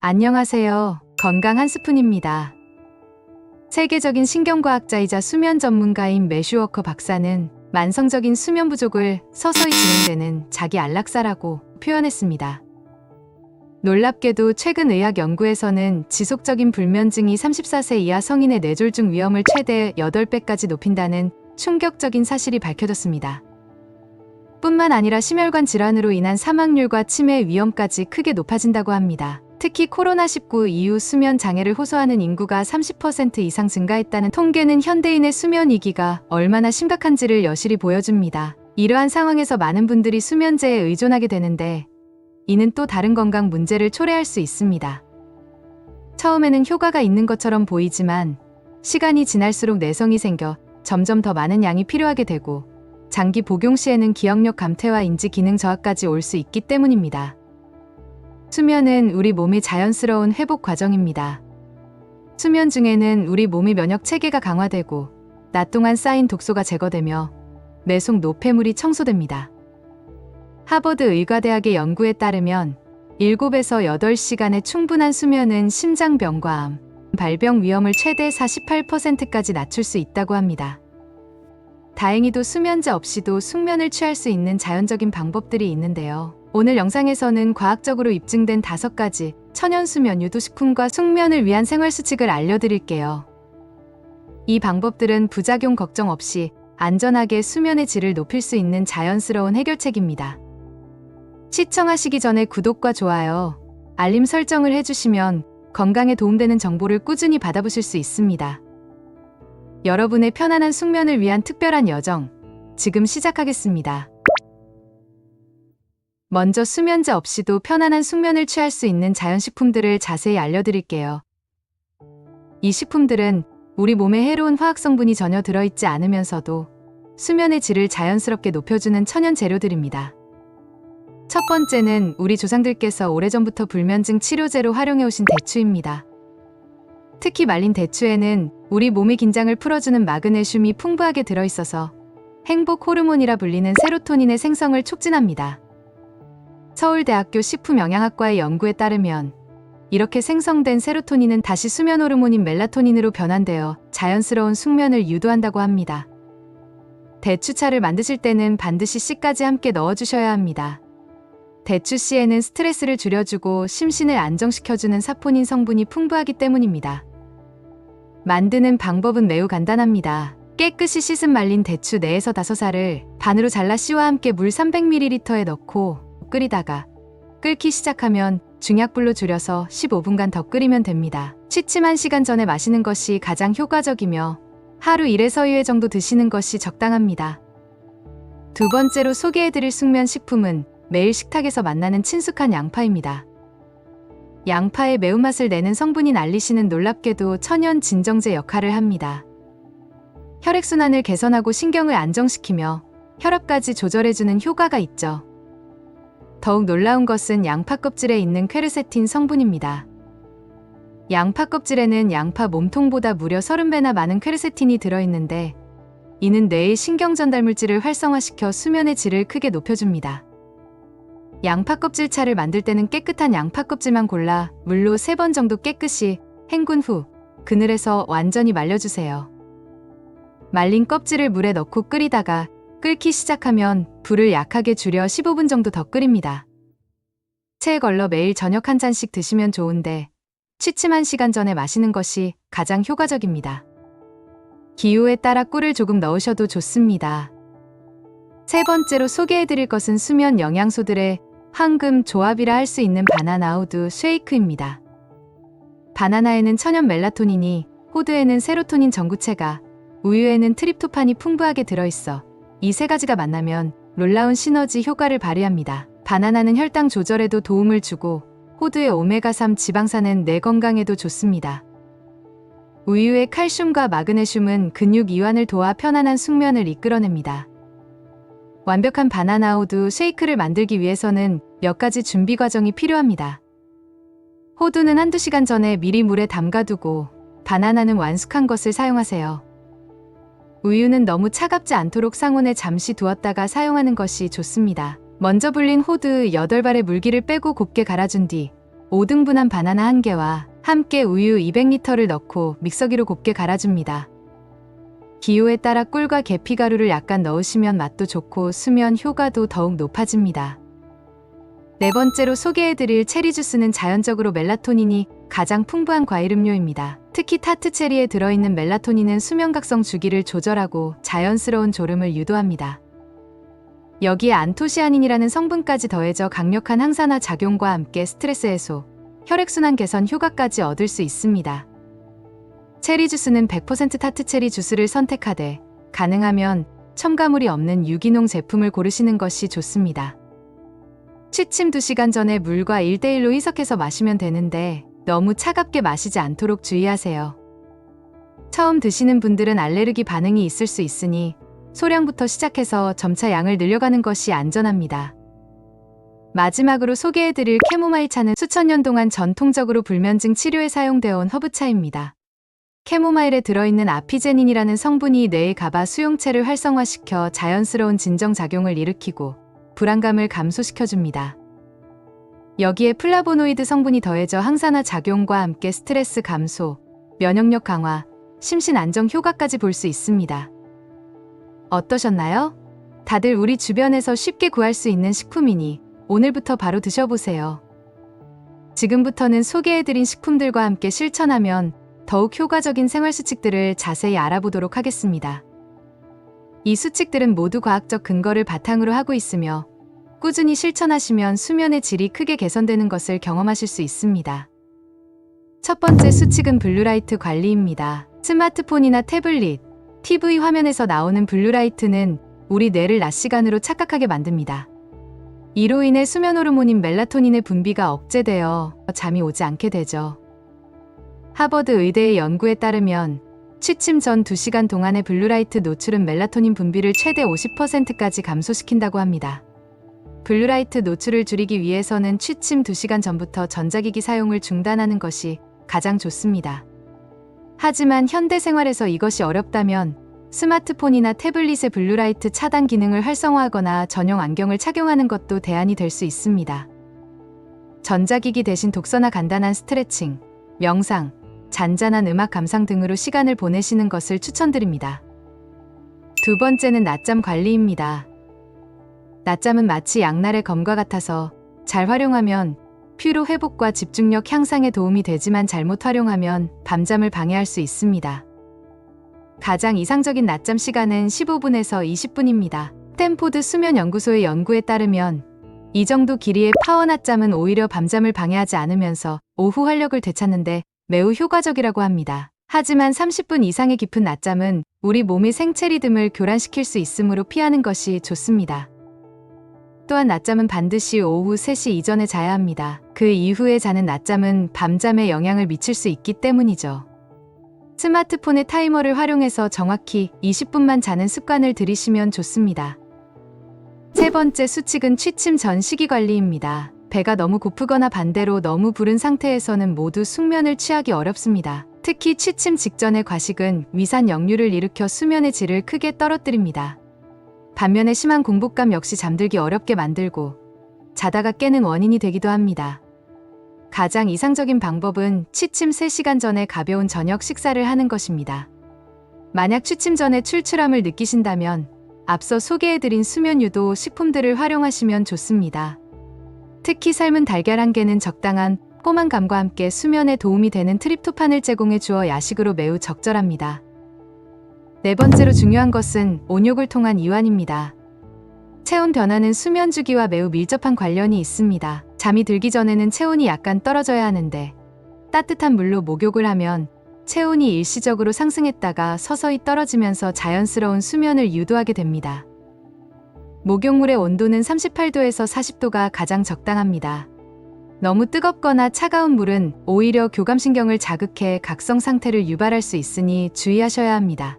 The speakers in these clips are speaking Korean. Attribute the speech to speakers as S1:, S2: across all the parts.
S1: 안녕하세요. 건강 한 스푼입니다. 세계적인 신경과학자이자 수면 전문가인 매슈워커 박사는 만성적인 수면 부족을 서서히 진행되는 자기 안락사라고 표현했습니다. 놀랍게도 최근 의학 연구에서는 지속적인 불면증이 34세 이하 성인의 뇌졸중 위험을 최대 8배까지 높인다는 충격적인 사실이 밝혀졌습니다. 뿐만 아니라 심혈관 질환으로 인한 사망률과 치매 위험까지 크게 높아진다고 합니다. 특히 코로나19 이후 수면 장애를 호소하는 인구가 30% 이상 증가했다는 통계는 현대인의 수면 위기가 얼마나 심각한지를 여실히 보여줍니다. 이러한 상황에서 많은 분들이 수면제에 의존하게 되는데 이는 또 다른 건강 문제를 초래할 수 있습니다. 처음에는 효과가 있는 것처럼 보이지만 시간이 지날수록 내성이 생겨 점점 더 많은 양이 필요하게 되고 장기 복용 시에는 기억력 감퇴와 인지 기능 저하까지 올 수 있기 때문입니다. 수면은 우리 몸의 자연스러운 회복 과정입니다. 수면 중에는 우리 몸의 면역 체계가 강화되고 낮 동안 쌓인 독소가 제거되며 뇌 속 노폐물이 청소됩니다. 하버드 의과대학의 연구에 따르면 7에서 8시간의 충분한 수면은 심장병과 암, 발병 위험을 최대 48%까지 낮출 수 있다고 합니다. 다행히도 수면제 없이도 숙면을 취할 수 있는 자연적인 방법들이 있는데요. 오늘 영상에서는 과학적으로 입증된 5가지 천연 수면 유도식품과 숙면을 위한 생활수칙을 알려드릴게요. 이 방법들은 부작용 걱정 없이 안전하게 수면의 질을 높일 수 있는 자연스러운 해결책입니다. 시청하시기 전에 구독과 좋아요, 알림 설정을 해주시면 건강에 도움되는 정보를 꾸준히 받아보실 수 있습니다. 여러분의 편안한 숙면을 위한 특별한 여정, 지금 시작하겠습니다. 먼저 수면제 없이도 편안한 숙면을 취할 수 있는 자연식품들을 자세히 알려드릴게요. 이 식품들은 우리 몸에 해로운 화학성분이 전혀 들어있지 않으면서도 수면의 질을 자연스럽게 높여주는 천연 재료들입니다. 첫 번째는 우리 조상들께서 오래전부터 불면증 치료제로 활용해오신 대추입니다. 특히 말린 대추에는 우리 몸의 긴장을 풀어주는 마그네슘이 풍부하게 들어있어서 행복 호르몬이라 불리는 세로토닌의 생성을 촉진합니다. 서울대학교 식품영양학과의 연구에 따르면 이렇게 생성된 세로토닌은 다시 수면 호르몬인 멜라토닌으로 변환되어 자연스러운 숙면을 유도한다고 합니다. 대추차를 만드실 때는 반드시 씨까지 함께 넣어주셔야 합니다. 대추씨에는 스트레스를 줄여주고 심신을 안정시켜주는 사포닌 성분이 풍부하기 때문입니다. 만드는 방법은 매우 간단합니다. 깨끗이 씻은 말린 대추 4에서 5알을 반으로 잘라 씨와 함께 물 300ml에 넣고 끓이다가 끓기 시작하면 중약불로 줄여서 15분간 더 끓이면 됩니다. 취침 1시간 전에 마시는 것이 가장 효과적이며 하루 1에서 2회 정도 드시는 것이 적당합니다. 두 번째로 소개해드릴 숙면 식품은 매일 식탁에서 만나는 친숙한 양파입니다. 양파의 매운맛을 내는 성분인 알리신은 놀랍게도 천연 진정제 역할을 합니다. 혈액순환을 개선하고 신경을 안정시키며 혈압까지 조절해주는 효과가 있죠. 더욱 놀라운 것은 양파 껍질에 있는 퀘르세틴 성분입니다. 양파 껍질에는 양파 몸통보다 무려 30배나 많은 퀘르세틴이 들어있는데 이는 뇌의 신경 전달 물질을 활성화시켜 수면의 질을 크게 높여줍니다. 양파 껍질차를 만들 때는 깨끗한 양파 껍질만 골라 물로 3번 정도 깨끗이 헹군 후 그늘에서 완전히 말려주세요. 말린 껍질을 물에 넣고 끓이다가 끓기 시작하면 불을 약하게 줄여 15분 정도 더 끓입니다. 체에 걸러 매일 저녁 한 잔씩 드시면 좋은데 취침 1시간 전에 마시는 것이 가장 효과적입니다. 기호에 따라 꿀을 조금 넣으셔도 좋습니다. 세 번째로 소개해드릴 것은 수면 영양소들의 황금 조합이라 할 수 있는 바나나 우드 쉐이크입니다. 바나나에는 천연 멜라토닌이, 호두에는 세로토닌 전구체가, 우유에는 트립토판이 풍부하게 들어있어 이 3가지가 만나면 놀라운 시너지 효과를 발휘합니다. 바나나는 혈당 조절에도 도움을 주고 호두의 오메가3 지방산은 뇌 건강에도 좋습니다. 우유의 칼슘과 마그네슘은 근육 이완을 도와 편안한 숙면을 이끌어냅니다. 완벽한 바나나 우드 쉐이크를 만들기 위해서는 몇 가지 준비 과정이 필요합니다. 호두는 1~2시간 전에 미리 물에 담가두고 바나나는 완숙한 것을 사용하세요. 우유는 너무 차갑지 않도록 상온에 잠시 두었다가 사용하는 것이 좋습니다. 먼저 불린 호두 8발의 물기를 빼고 곱게 갈아준 뒤 5등분한 바나나 1개와 함께 우유 200리터를 넣고 믹서기로 곱게 갈아줍니다. 기호에 따라 꿀과 계피가루를 약간 넣으시면 맛도 좋고 수면 효과도 더욱 높아집니다. 네 번째로 소개해드릴 체리 주스는 자연적으로 멜라토닌이 가장 풍부한 과일 음료입니다. 특히 타트 체리에 들어있는 멜라토닌은 수면각성 주기를 조절하고 자연스러운 졸음을 유도합니다. 여기에 안토시아닌이라는 성분까지 더해져 강력한 항산화 작용과 함께 스트레스 해소, 혈액순환 개선 효과까지 얻을 수 있습니다. 체리 주스는 100% 타트 체리 주스를 선택하되 가능하면 첨가물이 없는 유기농 제품을 고르시는 것이 좋습니다. 취침 2시간 전에 물과 1:1로 희석해서 마시면 되는데 너무 차갑게 마시지 않도록 주의하세요. 처음 드시는 분들은 알레르기 반응이 있을 수 있으니 소량부터 시작해서 점차 양을 늘려가는 것이 안전합니다. 마지막으로 소개해드릴 캐모마일 차는 수천 년 동안 전통적으로 불면증 치료에 사용되어 온 허브차입니다. 캐모마일에 들어있는 아피제닌이라는 성분이 뇌의 가바 수용체를 활성화시켜 자연스러운 진정작용을 일으키고 불안감을 감소시켜줍니다. 여기에 플라보노이드 성분이 더해져 항산화 작용과 함께 스트레스 감소, 면역력 강화, 심신 안정 효과까지 볼 수 있습니다. 어떠셨나요? 다들 우리 주변에서 쉽게 구할 수 있는 식품이니 오늘부터 바로 드셔보세요. 지금부터는 소개해드린 식품들과 함께 실천하면 더욱 효과적인 생활 수칙들을 자세히 알아보도록 하겠습니다. 이 수칙들은 모두 과학적 근거를 바탕으로 하고 있으며 꾸준히 실천하시면 수면의 질이 크게 개선되는 것을 경험하실 수 있습니다. 첫 번째 수칙은 블루라이트 관리입니다. 스마트폰이나 태블릿, TV 화면에서 나오는 블루라이트는 우리 뇌를 낮 시간으로 착각하게 만듭니다. 이로 인해 수면 호르몬인 멜라토닌의 분비가 억제되어 잠이 오지 않게 되죠. 하버드 의대의 연구에 따르면 취침 전 2시간 동안의 블루라이트 노출은 멜라토닌 분비를 최대 50%까지 감소시킨다고 합니다. 블루라이트 노출을 줄이기 위해서는 취침 2시간 전부터 전자기기 사용을 중단하는 것이 가장 좋습니다. 하지만 현대 생활에서 이것이 어렵다면 스마트폰이나 태블릿의 블루라이트 차단 기능을 활성화하거나 전용 안경을 착용하는 것도 대안이 될 수 있습니다. 전자기기 대신 독서나 간단한 스트레칭, 명상, 잔잔한 음악 감상 등으로 시간을 보내시는 것을 추천드립니다. 두 번째는 낮잠 관리입니다. 낮잠은 마치 양날의 검과 같아서 잘 활용하면 피로 회복과 집중력 향상에 도움이 되지만 잘못 활용하면 밤잠을 방해할 수 있습니다. 가장 이상적인 낮잠 시간은 15분에서 20분입니다. 스탠포드 수면연구소의 연구에 따르면 이 정도 길이의 파워 낮잠은 오히려 밤잠을 방해하지 않으면서 오후 활력을 되찾는데 매우 효과적이라고 합니다. 하지만 30분 이상의 깊은 낮잠은 우리 몸의 생체 리듬을 교란시킬 수 있으므로 피하는 것이 좋습니다. 또한 낮잠은 반드시 오후 3시 이전에 자야 합니다. 그 이후에 자는 낮잠은 밤잠에 영향을 미칠 수 있기 때문이죠. 스마트폰의 타이머를 활용해서 정확히 20분만 자는 습관을 들이시면 좋습니다. 세 번째 수칙은 취침 전 식이관리입니다. 배가 너무 고프거나 반대로 너무 부른 상태에서는 모두 숙면을 취하기 어렵습니다. 특히 취침 직전의 과식은 위산 역류를 일으켜 수면의 질을 크게 떨어뜨립니다. 반면에 심한 공복감 역시 잠들기 어렵게 만들고 자다가 깨는 원인이 되기도 합니다. 가장 이상적인 방법은 취침 3시간 전에 가벼운 저녁 식사를 하는 것입니다. 만약 취침 전에 출출함을 느끼신다면 앞서 소개해드린 수면 유도 식품들을 활용하시면 좋습니다. 특히 삶은 달걀 1개는 적당한 포만감과 함께 수면에 도움이 되는 트립토판을 제공해 주어 야식으로 매우 적절합니다. 네 번째로 중요한 것은 온욕을 통한 이완입니다. 체온 변화는 수면 주기와 매우 밀접한 관련이 있습니다. 잠이 들기 전에는 체온이 약간 떨어져야 하는데 따뜻한 물로 목욕을 하면 체온이 일시적으로 상승했다가 서서히 떨어지면서 자연스러운 수면을 유도하게 됩니다. 목욕물의 온도는 38도에서 40도가 가장 적당합니다. 너무 뜨겁거나 차가운 물은 오히려 교감신경을 자극해 각성 상태를 유발할 수 있으니 주의하셔야 합니다.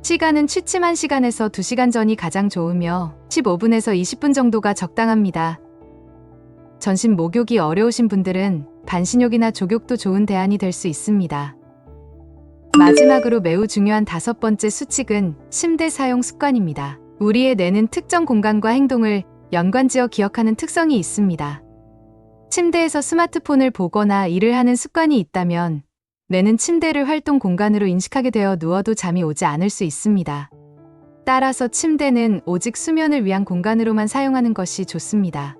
S1: 시간은 취침 1시간에서 2시간 전이 가장 좋으며 15분에서 20분 정도가 적당합니다. 전신 목욕이 어려우신 분들은 반신욕이나 족욕도 좋은 대안이 될 수 있습니다. 마지막으로 매우 중요한 5번째 수칙은 침대 사용 습관입니다. 우리의 뇌는 특정 공간과 행동을 연관지어 기억하는 특성이 있습니다. 침대에서 스마트폰을 보거나 일을 하는 습관이 있다면 뇌는 침대를 활동 공간으로 인식하게 되어 누워도 잠이 오지 않을 수 있습니다. 따라서 침대는 오직 수면을 위한 공간으로만 사용하는 것이 좋습니다.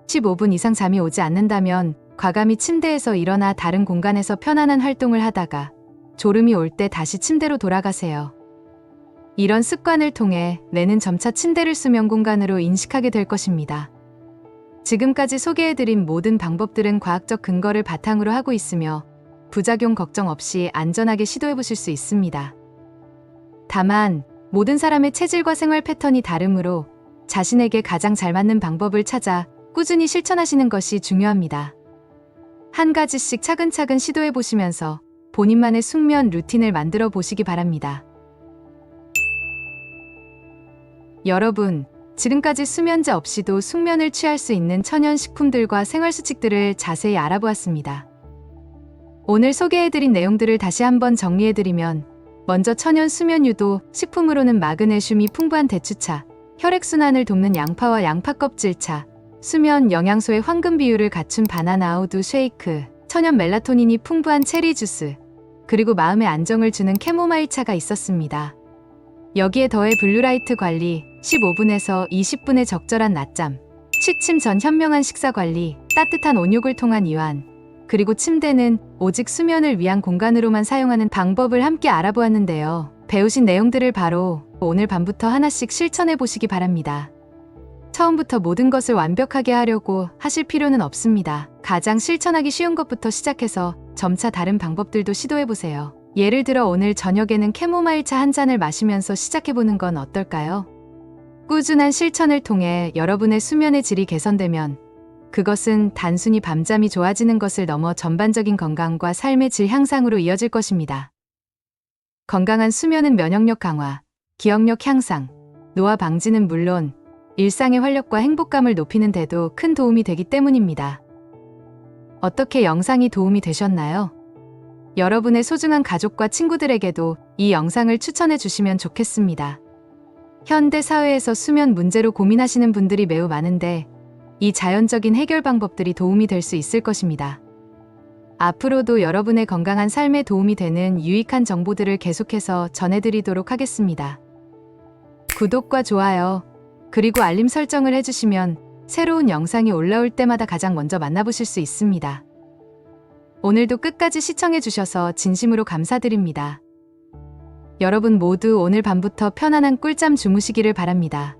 S1: 15분 이상 잠이 오지 않는다면 과감히 침대에서 일어나 다른 공간에서 편안한 활동을 하다가 졸음이 올 때 다시 침대로 돌아가세요. 이런 습관을 통해 뇌는 점차 침대를 수면 공간으로 인식하게 될 것입니다. 지금까지 소개해드린 모든 방법들은 과학적 근거를 바탕으로 하고 있으며 부작용 걱정 없이 안전하게 시도해보실 수 있습니다. 다만 모든 사람의 체질과 생활 패턴이 다르므로 자신에게 가장 잘 맞는 방법을 찾아 꾸준히 실천하시는 것이 중요합니다. 한 가지씩 차근차근 시도해보시면서 본인만의 숙면 루틴을 만들어 보시기 바랍니다. 여러분, 지금까지 수면제 없이도 숙면을 취할 수 있는 천연 식품들과 생활 수칙들을 자세히 알아보았습니다. 오늘 소개해드린 내용들을 다시 한번 정리해드리면 먼저 천연 수면 유도 식품으로는 마그네슘이 풍부한 대추차, 혈액순환을 돕는 양파와 양파 껍질차, 수면 영양소의 황금 비율을 갖춘 바나나 우두 쉐이크, 천연 멜라토닌이 풍부한 체리 주스, 그리고 마음의 안정을 주는 캐모마일 차가 있었습니다. 여기에 더해 블루라이트 관리, 15분에서 20분의 적절한 낮잠, 취침 전 현명한 식사 관리, 따뜻한 온욕을 통한 이완, 그리고 침대는 오직 수면을 위한 공간으로만 사용하는 방법을 함께 알아보았는데요. 배우신 내용들을 바로 오늘 밤부터 하나씩 실천해 보시기 바랍니다. 처음부터 모든 것을 완벽하게 하려고 하실 필요는 없습니다. 가장 실천하기 쉬운 것부터 시작해서 점차 다른 방법들도 시도해 보세요. 예를 들어 오늘 저녁에는 캐모마일 차 한 잔을 마시면서 시작해보는 건 어떨까요? 꾸준한 실천을 통해 여러분의 수면의 질이 개선되면 그것은 단순히 밤잠이 좋아지는 것을 넘어 전반적인 건강과 삶의 질 향상으로 이어질 것입니다. 건강한 수면은 면역력 강화, 기억력 향상, 노화 방지는 물론 일상의 활력과 행복감을 높이는 데도 큰 도움이 되기 때문입니다. 어떻게 영상이 도움이 되셨나요? 여러분의 소중한 가족과 친구들에게도 이 영상을 추천해 주시면 좋겠습니다. 현대 사회에서 수면 문제로 고민하시는 분들이 매우 많은데 이 자연적인 해결 방법들이 도움이 될 수 있을 것입니다. 앞으로도 여러분의 건강한 삶에 도움이 되는 유익한 정보들을 계속해서 전해드리도록 하겠습니다. 구독과 좋아요, 그리고 알림 설정을 해주시면 새로운 영상이 올라올 때마다 가장 먼저 만나보실 수 있습니다. 오늘도 끝까지 시청해주셔서 진심으로 감사드립니다. 여러분 모두 오늘 밤부터 편안한 꿀잠 주무시기를 바랍니다.